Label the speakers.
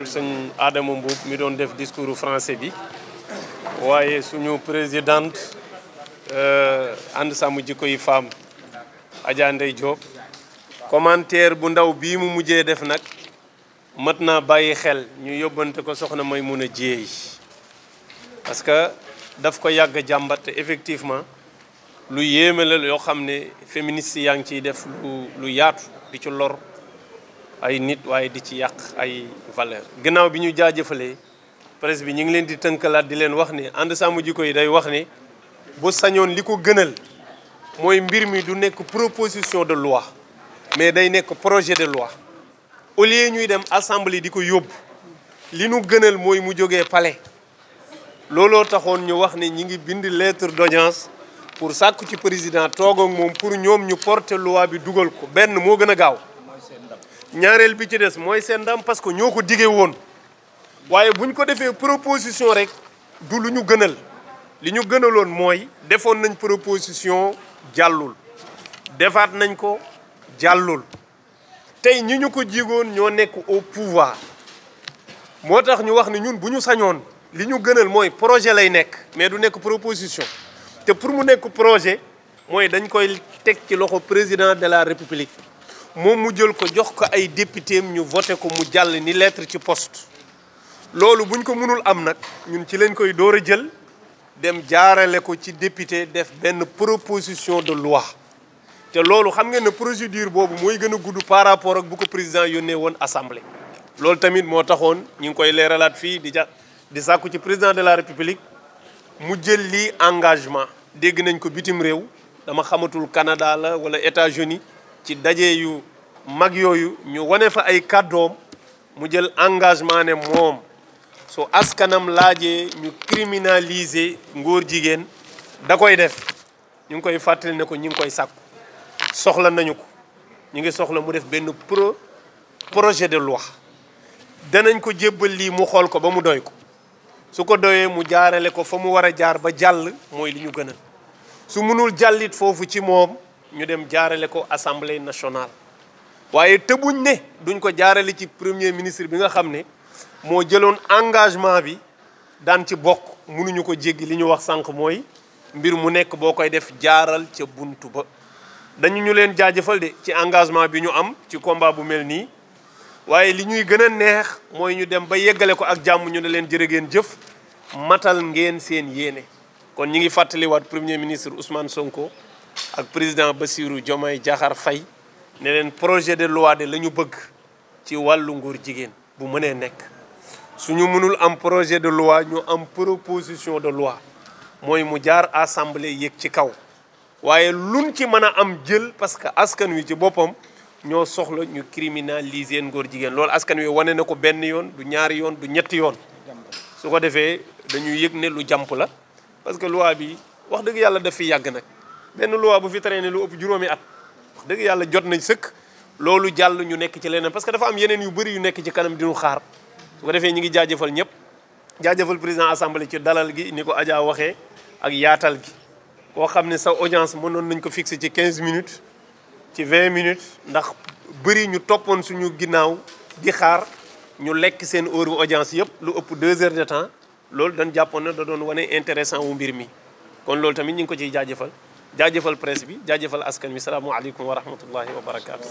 Speaker 1: sëñ Adama Mboup mi doon def discours français bi waaye suñu présidente ànd sàmm jikko yi femme Adja Ndeye Diop commentaire bu ndaw bii mu mujjee def nag mat naa bàyyi xel ñu yóbbante ko soxna Maimouna Dièye parce que daf ko yàgg jàmbat te effectivement lu yéeme la yoo xam ne féministes yaa ngi ciy def lu yaatu di ci lor ay nit waaye di ci yàq ay valeur gannaaw bi ñu jaajëfalee presse bi ñu ngi leen di tënkalaat di leen wax ne ànd sàmm jikko yi day wax ne bu sañoon li ko gënal mooy mbir mi du nekk proposition de loi mais day nekk projet de loi au lieu ñuy dem assemblée di ko yóbbu li nu gënal mooy mu jógee palais looloo taxoon ñu wax ne ñi ngi bind lettre d'audience pour sàkku ci président toog ak moom pour ñoom ñu porter loi bi dugal ko benn moo gën a gaaw ñaareel bi ci des mooy seen ndam parce que ñoo ko diggee woon waaye buñ ko defee proposition rek du lu ñu gënal li ñu gënaloon mooy defoon nañ proposition jàllul defaat nañ ko jàllul tey ñi ñu ko jigoon ñoo nekk au pouvoir moo tax ñu wax ne ñun bu ñu sañoon li ñu gënal mooy projet lay nekk mais du nekk proposition te pour mu nekk projet mooy dañ koy teg ci loxo président de la république moom mu jël ko jox ko ay député ñu voté ko mu jàll ni lettre ci poste loolu buñ ko mënul am nag ñun ci lañ koy door a jël dem jaarale ko ci député def benn proposition de loi te loolu xam ngeen ne procédure boobu mooy gën a gudd par rapport ak bu ko président yónnee woon assemblée. loolu tamit moo taxoon ñu ngi koy leeralaat fii di sàkku ci président de la république mu jël lii engagement dégg nañ ko bitim réew dama xamatul Canada la wala États-Unis ci daje yu mag yooyu ñu wane fa ay kàddoom mu jël engagement ne moom su askanam laajee ñu criminaliser ngóor jigéen da koy def ñu ngi koy fàttali ne ko ñu ngi koy sàkku soxla nañu ko ñu ngi soxla mu def benn projet de loi danañ ko jébbal lii mu xool ko ba mu doy ko su ko doyee mu jaarale ko fa mu war a jaar ba jàll mooy li ñu gënal su mënul jàllit foofu ci moom ñu dem jaarale ko assemblée nationale waaye tëbuñ ne duñ ko jaarale ci premier ministre bi nga xam ne moo jëloon engagement bi daan ci bokk mënuñu ko jéggi li ñu wax sànq mooy mbir mu nekk boo koy def jaaral ca buntu ba dañu ñu leen jaajëfal de ci engagement bi ñu am ci combat bu mel nii waaye li ñuy gën a neex mooy ñu dem ba yeggale ko ak jàmm ñu ne leen jërë ngeen jëf matal ngeen seen yéene kon ñi ngi fàttaliwaat premier ministre Ousmane Sonko ak président Bassirou Diomaye Diakhar Faye ne leen projet de loi de la ñu bëgg ci wàllu nguur jigéen bu mënee nekk suñu mënul am projet de loi ñu am proposition de loi mooy mu jaar assemblée yéeg ci kaw waaye luñ ci mën a am jël parce que askan wi ci boppam ñoo soxla ñu criminaliser ngóor jigéen loolu askan wi wane na ko benn yoon du ñaari yoon du ñetti yoon su ko defee dañuy yëg ne lu jàmp la parce que loi bi wax dëgg yàlla daf fi yàgg nag benn loi bu fi traîné lu ëpp juróomi at wax dëgg yàlla jot nañ sëkk loolu jàll ñu nekk ci leneen parce que dafa am yeneen yu bëri yu nekk ci kanam diñu xaar su ko defee ñi ngi jaajëfal ñëpp jaajëfal président assemblée ci dalal gi ni ko Adja waxee ak yaatal gi koo xam ne sa audience mënoon nañ ko fixé ci 15 minutes ci 20 minutes ndax bëri ñu toppoon suñu ginnaaw di xaar ñu lekk seen heure audience yëpp lu ëpp 2 heures de temps loolu dañ jàppoon ne da doon wane intéressant wu mbir mi kon loolu tamit ñu ngi ko ciy jaajëfal presse bi jaajëfal askan wi salaamu aleykum wa rahmatullahi wa barakaatu.